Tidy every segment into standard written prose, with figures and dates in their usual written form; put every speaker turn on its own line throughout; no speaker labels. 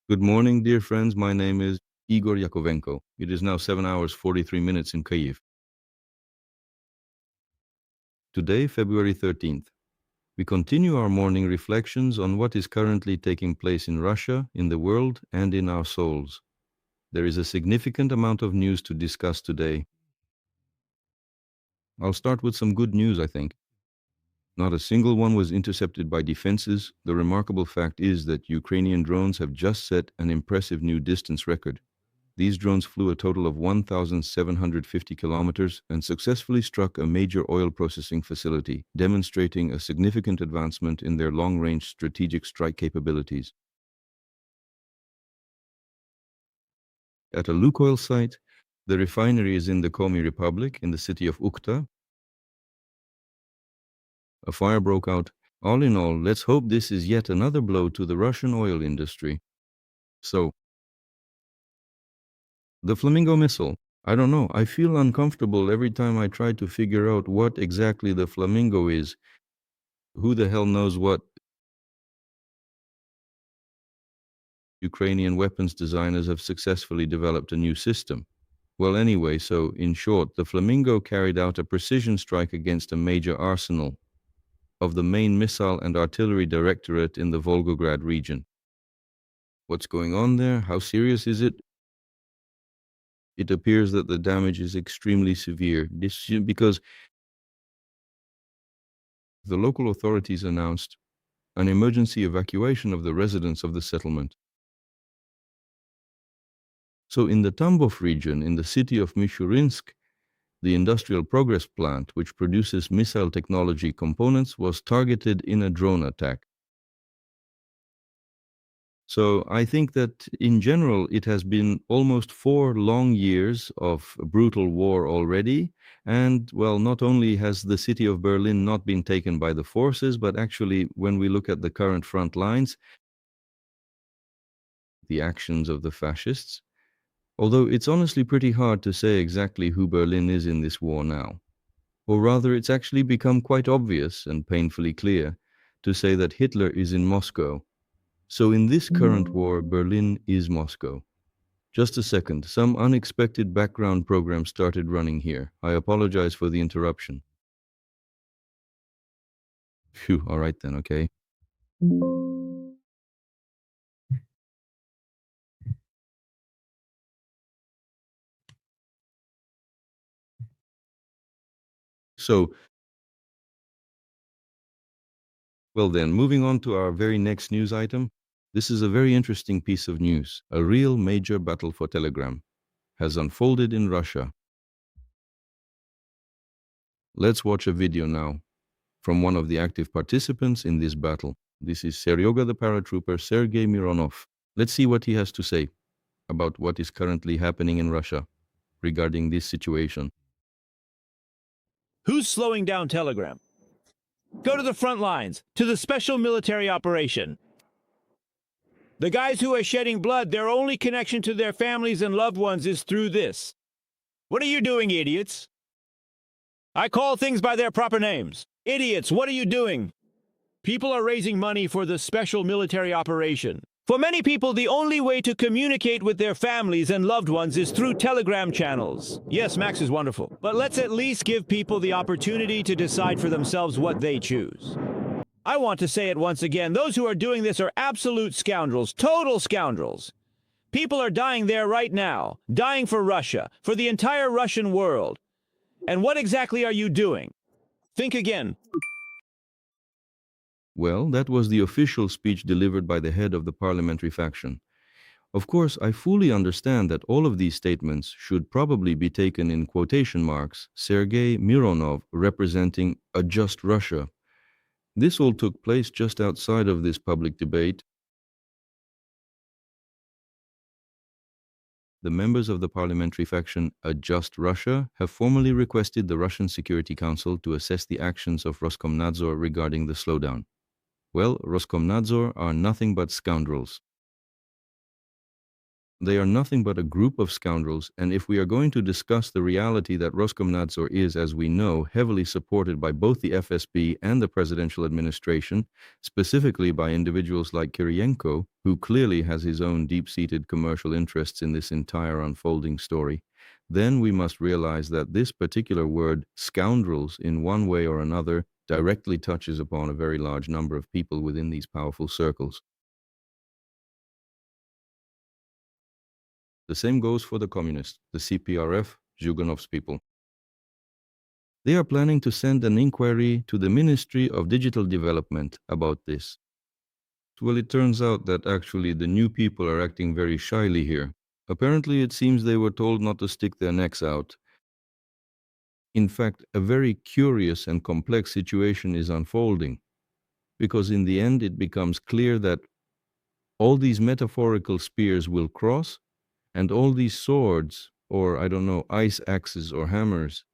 Good morning, dear friends. My name is Igor Yakovenko. It is now 7 hours 43 minutes in Kyiv. Today, February 13th, we continue our morning reflections on what is currently taking place in Russia, in the world, and in our souls. There is a significant amount of news to discuss today. I'll start with some good news, I think. Not a single one was intercepted by defenses. The remarkable fact is that Ukrainian drones have just set an impressive new distance record. These drones flew a total of 1,750 kilometers and successfully struck a major oil processing facility, demonstrating a significant advancement in their long-range strategic strike capabilities. At a Lukoil site, the refinery is in the Komi Republic, in the city of Ukhta. A fire broke out. All in all, let's hope this is yet another blow to the Russian oil industry. So, the Flamingo missile. I don't know. I feel uncomfortable every time I try to figure out what exactly the Flamingo is. Who the hell knows what? Ukrainian weapons designers have successfully developed a new system. Well, anyway, so in short, the Flamingo carried out a precision strike against a major arsenal of the main missile and artillery directorate in the Volgograd region. What's going on there? How serious is it? It appears that the damage is extremely severe. This because the local authorities announced an emergency evacuation of the residents of the settlement. So in the Tambov region, in the city of Mishurinsk, the industrial progress plant, which produces missile technology components, was targeted in a drone attack. So I think that in general, it has been almost 4 long years of brutal war already. And well, not only has the city of Berlin not been taken by the forces, but actually, when we look at the current front lines, the actions of the fascists, although it's honestly pretty hard to say exactly who Berlin is in this war now. Or rather, it's actually become quite obvious and painfully clear to say that Hitler is in Moscow. So in this current war, Berlin is Moscow. Just a second, some unexpected background program started running here. I apologize for the interruption. Phew, all right then, okay. So, well then, moving on to our very next news item. This is a very interesting piece of news. A real major battle for Telegram has unfolded in Russia. Let's watch a video now from one of the active participants in this battle. This is Seryoga the paratrooper Sergei Mironov. Let's see what he has to say about what is currently happening in Russia regarding this situation.
Who's slowing down Telegram? Go to the front lines, to the special military operation. The guys who are shedding blood, their only connection to their families and loved ones is through this. What are you doing, idiots? I call things by their proper names. Idiots, what are you doing? People are raising money for the special military operation. For many people, the only way to communicate with their families and loved ones is through Telegram channels. Yes, Max is wonderful, but let's at least give people the opportunity to decide for themselves what they choose. I want to say it once again, those who are doing this are absolute scoundrels, total scoundrels. People are dying there right now, dying for Russia, for the entire Russian world. And what exactly are you doing? Think again.
Well, that was the official speech delivered by the head of the parliamentary faction. Of course, I fully understand that all of these statements should probably be taken in quotation marks, Sergei Mironov representing a just Russia. This all took place just outside of this public debate. The members of the parliamentary faction A Just Russia have formally requested the Russian Security Council to assess the actions of Roskomnadzor regarding the slowdown. Well, Roskomnadzor are nothing but scoundrels. They are nothing but a group of scoundrels, and if we are going to discuss the reality that Roskomnadzor is, as we know, heavily supported by both the FSB and the presidential administration, specifically by individuals like Kirienko, who clearly has his own deep-seated commercial interests in this entire unfolding story, then we must realize that this particular word, scoundrels, in one way or another, directly touches upon a very large number of people within these powerful circles. The same goes for the communists, the CPRF, Zhuganov's people. They are planning to send an inquiry to the Ministry of Digital Development about this. Well, it turns out that actually the new people are acting very shyly here. Apparently, it seems they were told not to stick their necks out. In fact, a very curious and complex situation is unfolding, because in the end it becomes clear that all these metaphorical spears will cross, and all these swords, or I don't know, ice axes or hammers,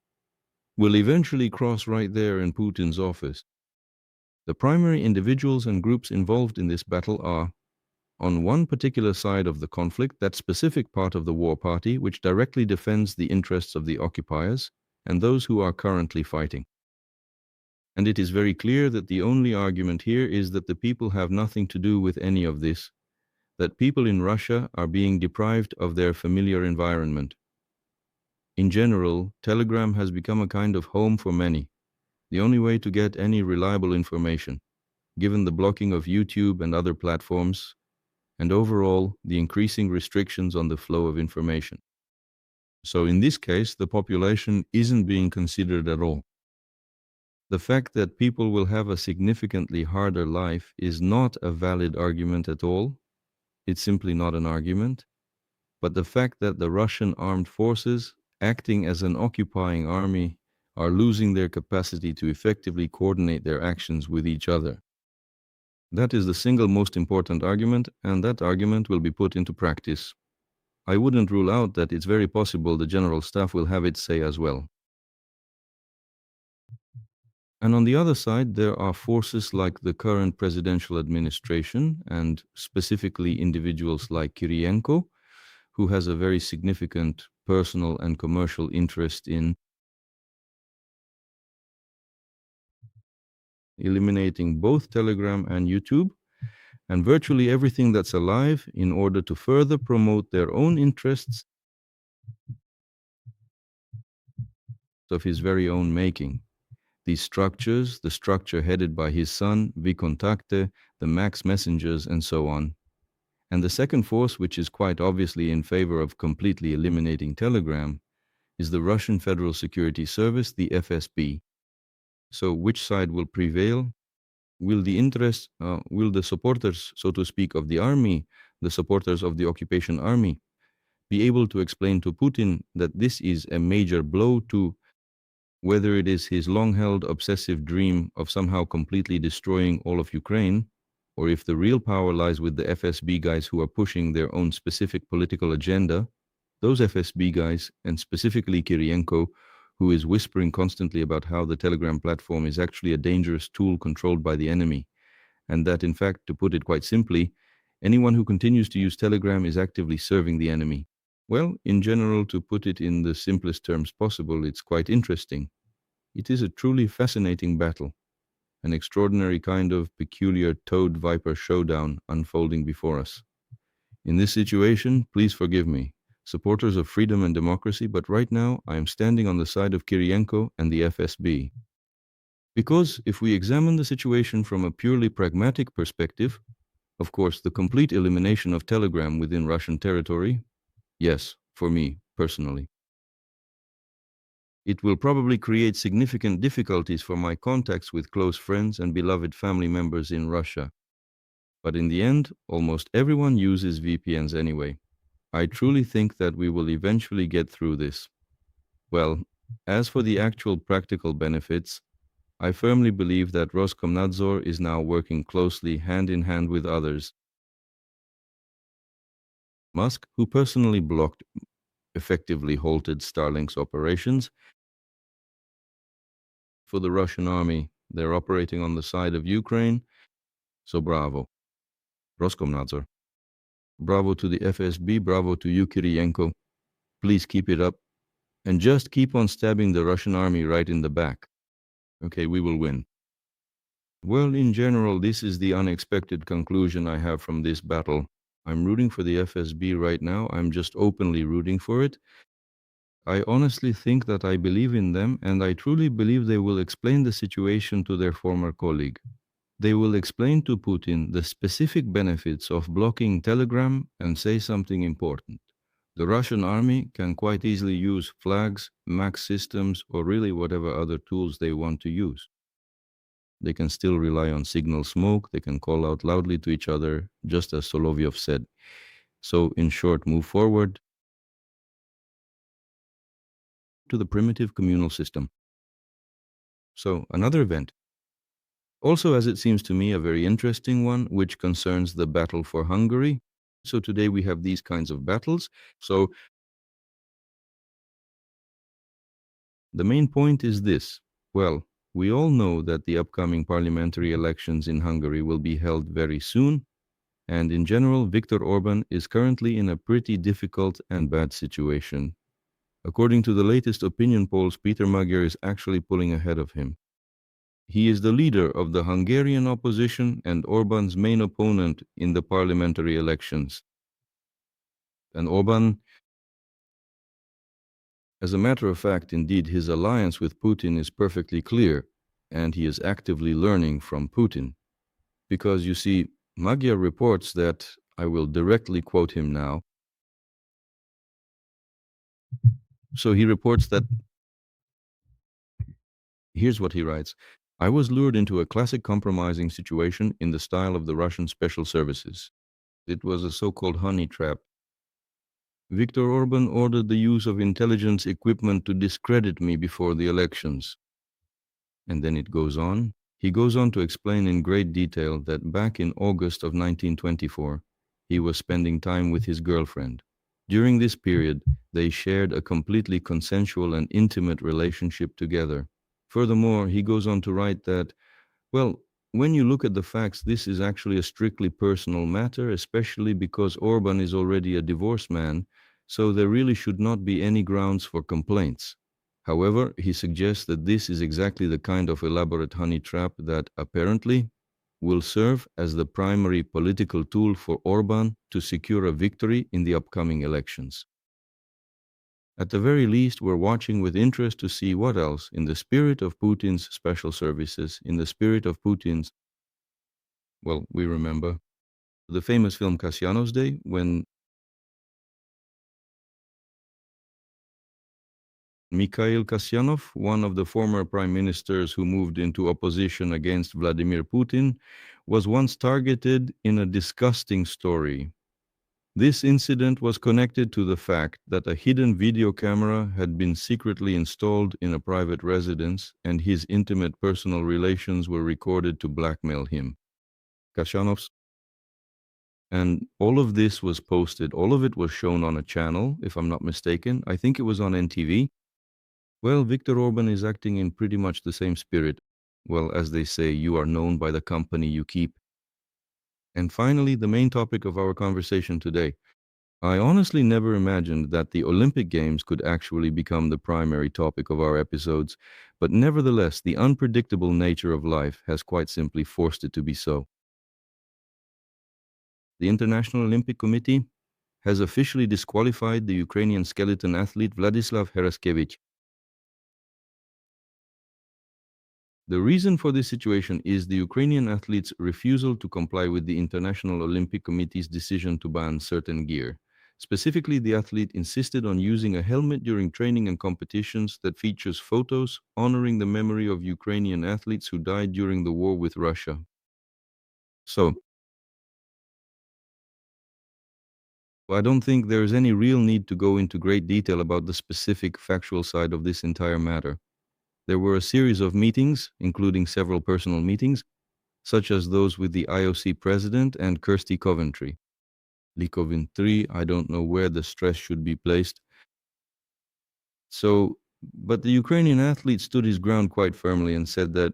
will eventually cross right there in Putin's office. The primary individuals and groups involved in this battle are, on one particular side of the conflict, that specific part of the war party which directly defends the interests of the occupiers and those who are currently fighting. And it is very clear that the only argument here is that the people have nothing to do with any of this, that people in Russia are being deprived of their familiar environment. In general, Telegram has become a kind of home for many, the only way to get any reliable information, given the blocking of YouTube and other platforms, and overall the increasing restrictions on the flow of information. So in this case, the population isn't being considered at all. The fact that people will have a significantly harder life is not a valid argument at all. It's simply not an argument. But the fact that the Russian armed forces, acting as an occupying army, are losing their capacity to effectively coordinate their actions with each other. That is the single most important argument, and that argument will be put into practice. I wouldn't rule out that it's very possible the General Staff will have its say as well. And on the other side, there are forces like the current presidential administration, and specifically individuals like Kirienko, who has a very significant personal and commercial interest in eliminating both Telegram and YouTube, and virtually everything that's alive in order to further promote their own interests of his very own making. These structures, the structure headed by his son, Vkontakte, the Max Messengers, and so on. And the second force, which is quite obviously in favor of completely eliminating Telegram, is the Russian Federal Security Service, the FSB. So which side will prevail? Will the supporters, so to speak, of the army, the supporters of the occupation army, be able to explain to Putin that this is a major blow to whether it is his long-held obsessive dream of somehow completely destroying all of Ukraine, or if the real power lies with the FSB guys who are pushing their own specific political agenda, those FSB guys, and specifically Kirienko, who is whispering constantly about how the Telegram platform is actually a dangerous tool controlled by the enemy, and that, in fact, to put it quite simply, anyone who continues to use Telegram is actively serving the enemy. Well, in general, to put it in the simplest terms possible, it's quite interesting. It is a truly fascinating battle, an extraordinary kind of peculiar toad-viper showdown unfolding before us. In this situation, please forgive me, supporters of freedom and democracy, but right now I am standing on the side of Kirienko and the FSB. Because if we examine the situation from a purely pragmatic perspective, of course, the complete elimination of Telegram within Russian territory, yes, for me, personally. It will probably create significant difficulties for my contacts with close friends and beloved family members in Russia. But in the end, almost everyone uses VPNs anyway. I truly think that we will eventually get through this. Well, as for the actual practical benefits, I firmly believe that Roskomnadzor is now working closely hand in hand with others. Musk, who personally blocked, effectively halted Starlink's operations. For the Russian army, they're operating on the side of Ukraine, so bravo. Roskomnadzor. Bravo to the FSB, bravo to you, Kiriyenko. Please keep it up. And just keep on stabbing the Russian army right in the back. Okay, we will win. Well, in general, this is the unexpected conclusion I have from this battle. I'm rooting for the FSB right now. I'm just openly rooting for it. I honestly think that I believe in them, and I truly believe they will explain the situation to their former colleague. They will explain to Putin the specific benefits of blocking Telegram and say something important. The Russian army can quite easily use flags, MAX systems, or really whatever other tools they want to use. They can still rely on signal smoke, they can call out loudly to each other, just as Solovyov said. So, in short, move forward to the primitive communal system. So, another event. Also, as it seems to me, a very interesting one, which concerns the battle for Hungary. So today we have these kinds of battles. So the main point is this. Well, we all know that the upcoming parliamentary elections in Hungary will be held very soon. And in general, Viktor Orban is currently in a pretty difficult and bad situation. According to the latest opinion polls, Peter Magyar is actually pulling ahead of him. He is the leader of the Hungarian opposition and Orban's main opponent in the parliamentary elections. And Orban, as a matter of fact, indeed, his alliance with Putin is perfectly clear, and he is actively learning from Putin. Because, you see, Magyar reports that, I will directly quote him now, so he reports that, here's what he writes: I was lured into a classic compromising situation in the style of the Russian special services. It was a so-called honey trap. Viktor Orban ordered the use of intelligence equipment to discredit me before the elections. And then it goes on. He goes on to explain in great detail that back in August of 1924, he was spending time with his girlfriend. During this period, they shared a completely consensual and intimate relationship together. Furthermore, he goes on to write that, well, when you look at the facts, this is actually a strictly personal matter, especially because Orban is already a divorced man, so there really should not be any grounds for complaints. However, he suggests that this is exactly the kind of elaborate honey trap that, apparently, will serve as the primary political tool for Orban to secure a victory in the upcoming elections. At the very least, we're watching with interest to see what else, in the spirit of Putin's special services, in the spirit of Putin's, well, we remember the famous film Kasyanov's Day, when Mikhail Kasyanov, one of the former prime ministers who moved into opposition against Vladimir Putin, was once targeted in a disgusting story. This incident was connected to the fact that a hidden video camera had been secretly installed in a private residence and his intimate personal relations were recorded to blackmail him. Kasyanov's. And all of this was posted, all of it was shown on a channel, if I'm not mistaken. I think it was on NTV. Well, Viktor Orban is acting in pretty much the same spirit. Well, as they say, you are known by the company you keep. And finally, the main topic of our conversation today. I honestly never imagined that the Olympic Games could actually become the primary topic of our episodes, but nevertheless, the unpredictable nature of life has quite simply forced it to be so. The International Olympic Committee has officially disqualified the Ukrainian skeleton athlete Vladislav Heraskevich. The reason for this situation is the Ukrainian athlete's refusal to comply with the International Olympic Committee's decision to ban certain gear. Specifically, the athlete insisted on using a helmet during training and competitions that features photos honoring the memory of Ukrainian athletes who died during the war with Russia. So, I don't think there is any real need to go into great detail about the specific factual side of this entire matter. There were a series of meetings, including several personal meetings, such as those with the IOC president and Kirsty Coventry. Coventry, I don't know where the stress should be placed. So, but the Ukrainian athlete stood his ground quite firmly and said that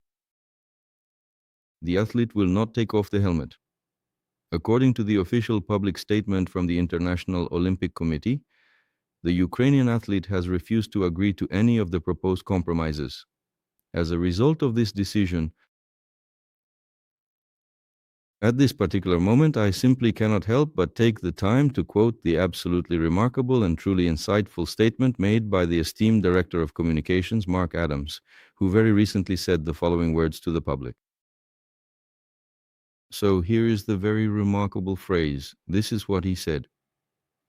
the athlete will not take off the helmet. According to the official public statement from the International Olympic Committee, the Ukrainian athlete has refused to agree to any of the proposed compromises. As a result of this decision, at this particular moment, I simply cannot help but take the time to quote the absolutely remarkable and truly insightful statement made by the esteemed Director of Communications, Mark Adams, who very recently said the following words to the public. So here is the very remarkable phrase. This is what he said.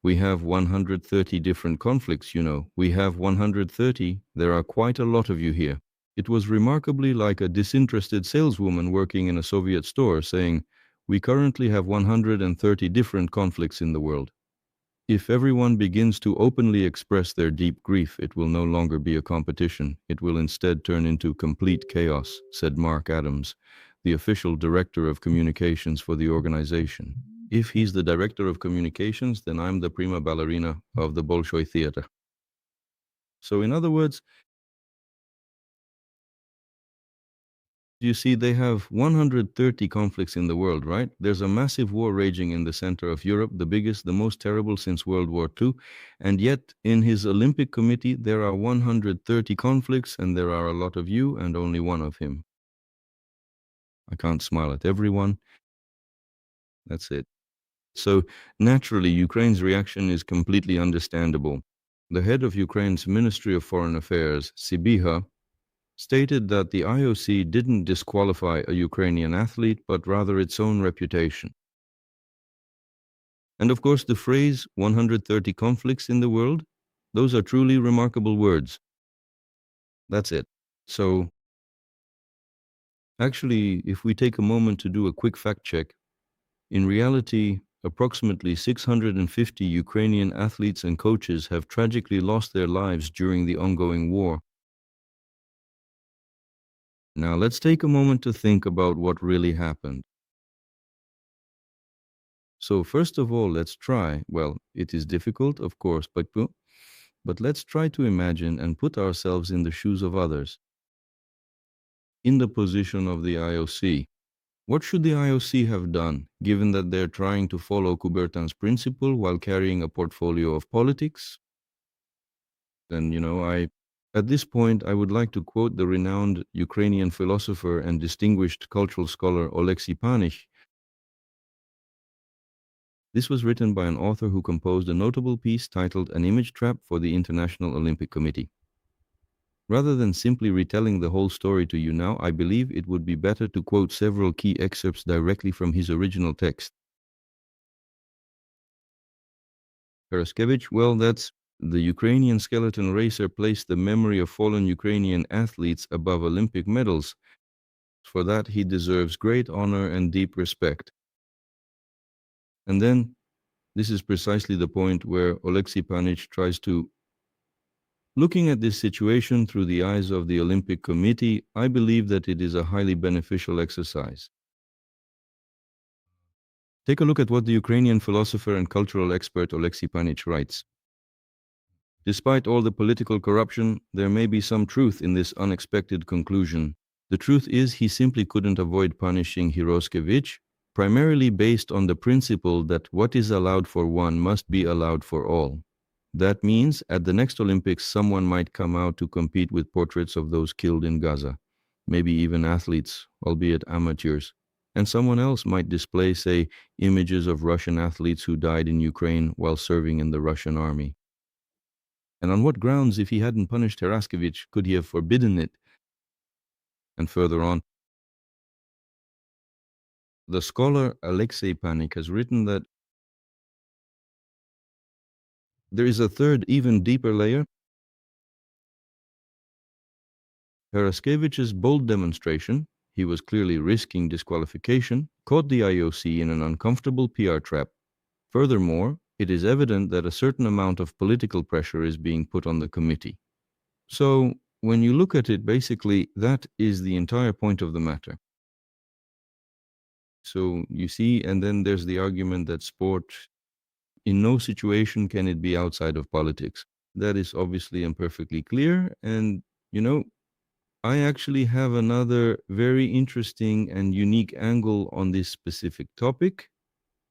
We have 130 different conflicts, you know. We have 130. There are quite a lot of you here. It was remarkably like a disinterested saleswoman working in a Soviet store saying, we currently have 130 different conflicts in the world. If everyone begins to openly express their deep grief, it will no longer be a competition. It will instead turn into complete chaos, said Mark Adams, the official director of communications for the organization. If he's the director of communications, then I'm the prima ballerina of the Bolshoi Theater. So in other words, you see, they have 130 conflicts in the world, right? There's a massive war raging in the center of Europe, the biggest, the most terrible since World War II. And yet, in his Olympic Committee, there are 130 conflicts, and there are a lot of you and only one of him. I can't smile at everyone. That's it. So, naturally, Ukraine's reaction is completely understandable. The head of Ukraine's Ministry of Foreign Affairs, Sibiha, stated that the IOC didn't disqualify a Ukrainian athlete, but rather its own reputation. And of course, the phrase 130 conflicts in the world, those are truly remarkable words. That's it. So, actually, if we take a moment to do a quick fact check, in reality, approximately 650 Ukrainian athletes and coaches have tragically lost their lives during the ongoing war. Now, let's take a moment to think about what really happened. So first of all, let's try, well, it is difficult, of course, but let's try to imagine and put ourselves in the shoes of others, in the position of the IOC. What should the IOC have done, given that they're trying to follow Coubertin's principle while carrying a portfolio of politics? Then, at this point, I would like to quote the renowned Ukrainian philosopher and distinguished cultural scholar Oleksiy Panich. This was written by an author who composed a notable piece titled An Image Trap for the International Olympic Committee. Rather than simply retelling the whole story to you now, I believe it would be better to quote several key excerpts directly from his original text. Paraskevich, well, that's the Ukrainian skeleton racer placed the memory of fallen Ukrainian athletes above Olympic medals. For that, he deserves great honor and deep respect. And then, this is precisely the point where Oleksiy Panich tries to, looking at this situation through the eyes of the Olympic Committee, I believe that it is a highly beneficial exercise. Take a look at what the Ukrainian philosopher and cultural expert Oleksiy Panich writes. Despite all the political corruption, there may be some truth in this unexpected conclusion. The truth is he simply couldn't avoid punishing Hiroskevich, primarily based on the principle that what is allowed for one must be allowed for all. That means at the next Olympics, someone might come out to compete with portraits of those killed in Gaza, maybe even athletes, albeit amateurs. And someone else might display, say, images of Russian athletes who died in Ukraine while serving in the Russian army. And on what grounds, if he hadn't punished Heraskevich, could he have forbidden it? And further on, the scholar Oleksiy Panich has written that there is a third, even deeper layer. Heraskevich's bold demonstration, he was clearly risking disqualification, caught the IOC in an uncomfortable PR trap. Furthermore, it is evident that a certain amount of political pressure is being put on the committee. So, when you look at it, basically, that is the entire point of the matter. So, you see, and then there's the argument that sport, in no situation can it be outside of politics. That is obviously and perfectly clear. And, I actually have another very interesting and unique angle on this specific topic.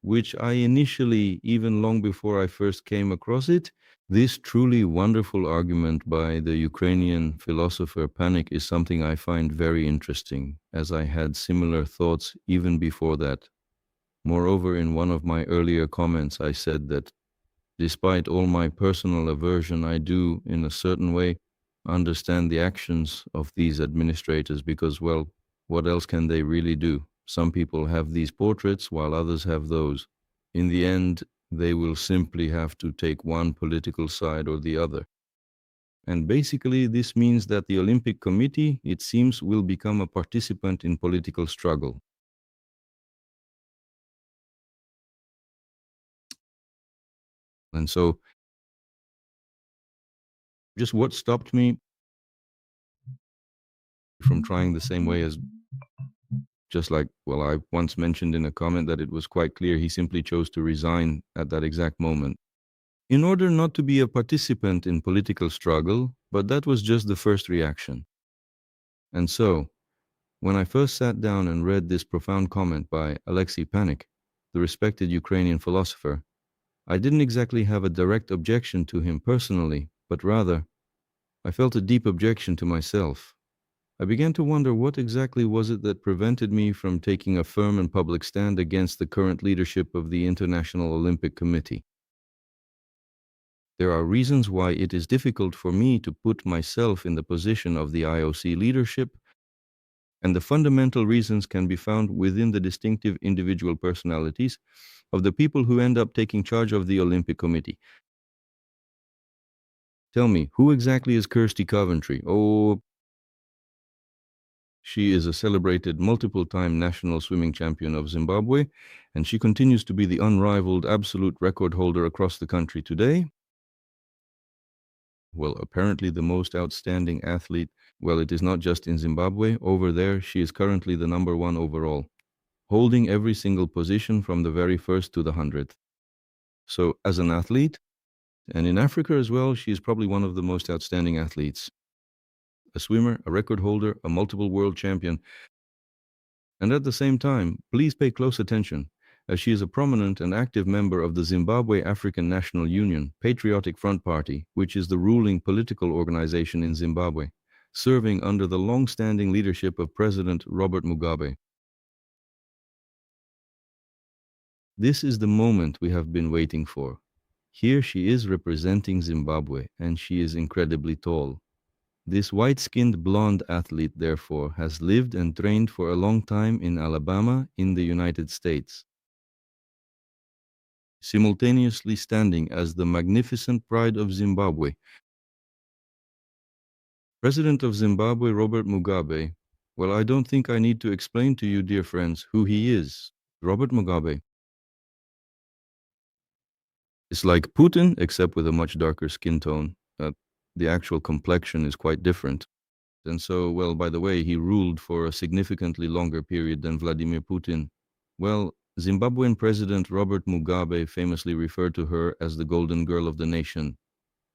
which I initially, even long before I first came across it, this truly wonderful argument by the Ukrainian philosopher Panik is something I find very interesting, as I had similar thoughts even before that. Moreover, in one of my earlier comments, I said that despite all my personal aversion, I do, in a certain way, understand the actions of these administrators because, well, what else can they really do? Some people have these portraits while others have those. In the end, they will simply have to take one political side or the other. And basically, this means that the Olympic Committee, it seems, will become a participant in political struggle. And so, just what stopped me from trying the same way as just like, well, I once mentioned in a comment that it was quite clear he simply chose to resign at that exact moment in order not to be a participant in political struggle, but that was just the first reaction. And so, when I first sat down and read this profound comment by Alexei Panik, the respected Ukrainian philosopher, I didn't exactly have a direct objection to him personally, but rather, I felt a deep objection to myself. I began to wonder what exactly was it that prevented me from taking a firm and public stand against the current leadership of the International Olympic Committee. There are reasons why it is difficult for me to put myself in the position of the IOC leadership, and the fundamental reasons can be found within the distinctive individual personalities of the people who end up taking charge of the Olympic Committee. Tell me, who exactly is Kirsty Coventry? Oh, she is a celebrated multiple-time national swimming champion of Zimbabwe, and she continues to be the unrivaled absolute record holder across the country today. Well, apparently the most outstanding athlete. Well, it is not just in Zimbabwe. Over there, she is currently the number one overall, holding every single position from the very first to the 100th. So, as an athlete, and in Africa as well, she is probably one of the most outstanding athletes. A swimmer, a record holder, a multiple world champion. And at the same time, please pay close attention, as she is a prominent and active member of the Zimbabwe African National Union Patriotic Front Party, which is the ruling political organization in Zimbabwe, serving under the long-standing leadership of President Robert Mugabe. This is the moment we have been waiting for. Here she is representing Zimbabwe, and she is incredibly tall. This white-skinned blonde athlete, therefore, has lived and trained for a long time in Alabama in the United States, simultaneously standing as the magnificent pride of Zimbabwe. President of Zimbabwe, Robert Mugabe. Well, I don't think I need to explain to you, dear friends, who he is. Robert Mugabe. It's like Putin, except with a much darker skin tone. The actual complexion is quite different. And so, well, by the way, he ruled for a significantly longer period than Vladimir Putin. Well, Zimbabwean President Robert Mugabe famously referred to her as the golden girl of the nation.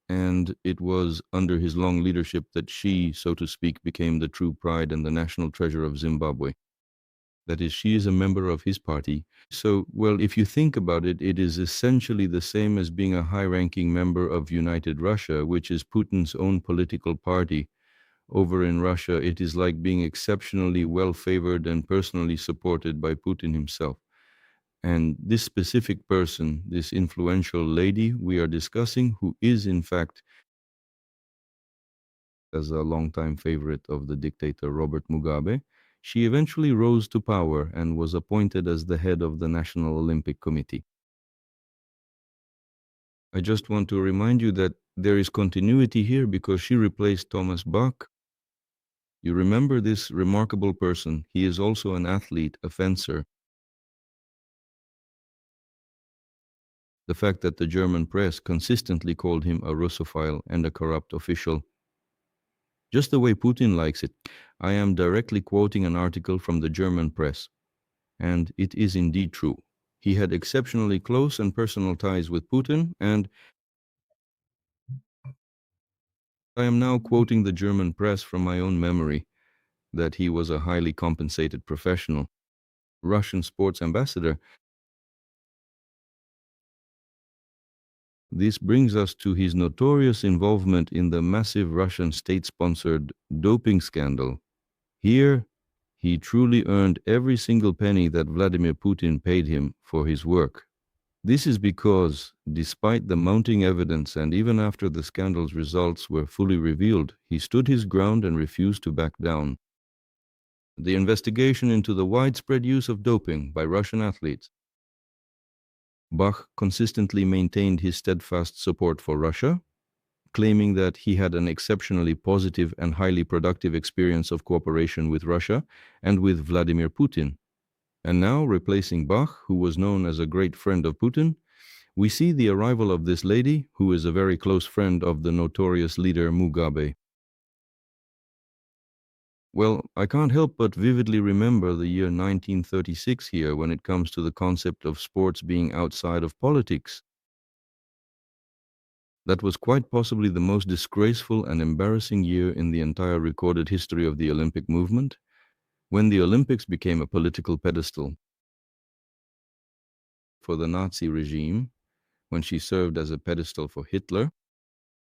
And it was under his long leadership that she, so to speak, became the true pride and the national treasure of Zimbabwe. That is, she is a member of his party. So, well, if you think about it, it is essentially the same as being a high-ranking member of United Russia, which is Putin's own political party. Over in Russia, it is like being exceptionally well-favored and personally supported by Putin himself. And this specific person, this influential lady we are discussing, who is in fact as a longtime favorite of the dictator Robert Mugabe, she eventually rose to power and was appointed as the head of the National Olympic Committee. I just want to remind you that there is continuity here because she replaced Thomas Bach. You remember this remarkable person. He is also an athlete, a fencer. The fact that the German press consistently called him a Russophile and a corrupt official, just the way Putin likes it. I am directly quoting an article from the German press, and it is indeed true. He had exceptionally close and personal ties with Putin, and I am now quoting the German press from my own memory, that he was a highly compensated professional, Russian sports ambassador. This brings us to his notorious involvement in the massive Russian state-sponsored doping scandal. Here, he truly earned every single penny that Vladimir Putin paid him for his work. This is because, despite the mounting evidence and even after the scandal's results were fully revealed, he stood his ground and refused to back down. The investigation into the widespread use of doping by Russian athletes. Bach consistently maintained his steadfast support for Russia, claiming that he had an exceptionally positive and highly productive experience of cooperation with Russia and with Vladimir Putin. And now, replacing Bach, who was known as a great friend of Putin, we see the arrival of this lady, who is a very close friend of the notorious leader Mugabe. Well, I can't help but vividly remember the year 1936 here when it comes to the concept of sports being outside of politics. That was quite possibly the most disgraceful and embarrassing year in the entire recorded history of the Olympic movement, when the Olympics became a political pedestal for the Nazi regime, when she served as a pedestal for Hitler.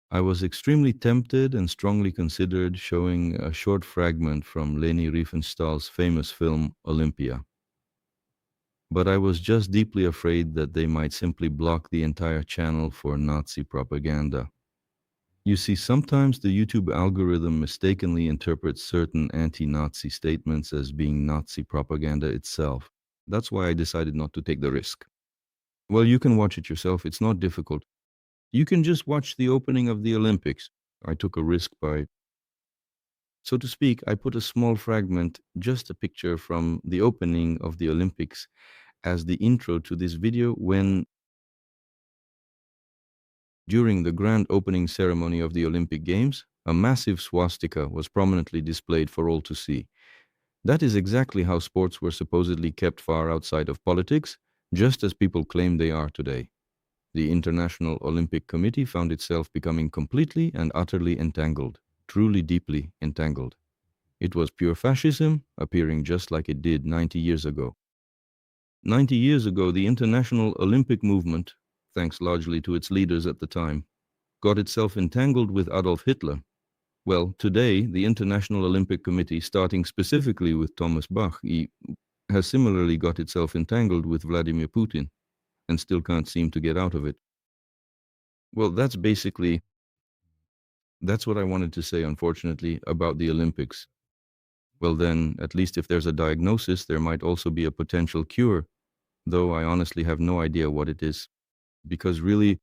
I was extremely tempted and strongly considered showing a short fragment from Leni Riefenstahl's famous film Olympia. But I was just deeply afraid that they might simply block the entire channel for Nazi propaganda. You see, sometimes the YouTube algorithm mistakenly interprets certain anti-Nazi statements as being Nazi propaganda itself. That's why I decided not to take the risk. Well, you can watch it yourself. It's not difficult. You can just watch the opening of the Olympics. I took a risk by, so to speak, I put a small fragment, just a picture from the opening of the Olympics, as the intro to this video when, during the grand opening ceremony of the Olympic Games, a massive swastika was prominently displayed for all to see. That is exactly how sports were supposedly kept far outside of politics, just as people claim they are today. The International Olympic Committee found itself becoming completely and utterly entangled, truly deeply entangled. It was pure fascism, appearing just like it did 90 years ago. 90 years ago, the International Olympic movement, thanks largely to its leaders at the time, got itself entangled with Adolf Hitler. Well, today, the International Olympic Committee, starting specifically with Thomas Bach, has similarly got itself entangled with Vladimir Putin and still can't seem to get out of it. Well, that's what I wanted to say, unfortunately, about the Olympics. Well then, at least if there's a diagnosis, there might also be a potential cure, though I honestly have no idea what it is. Because really,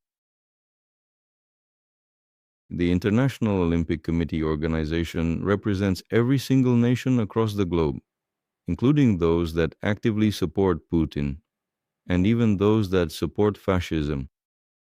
the International Olympic Committee organization represents every single nation across the globe, including those that actively support Putin, and even those that support fascism.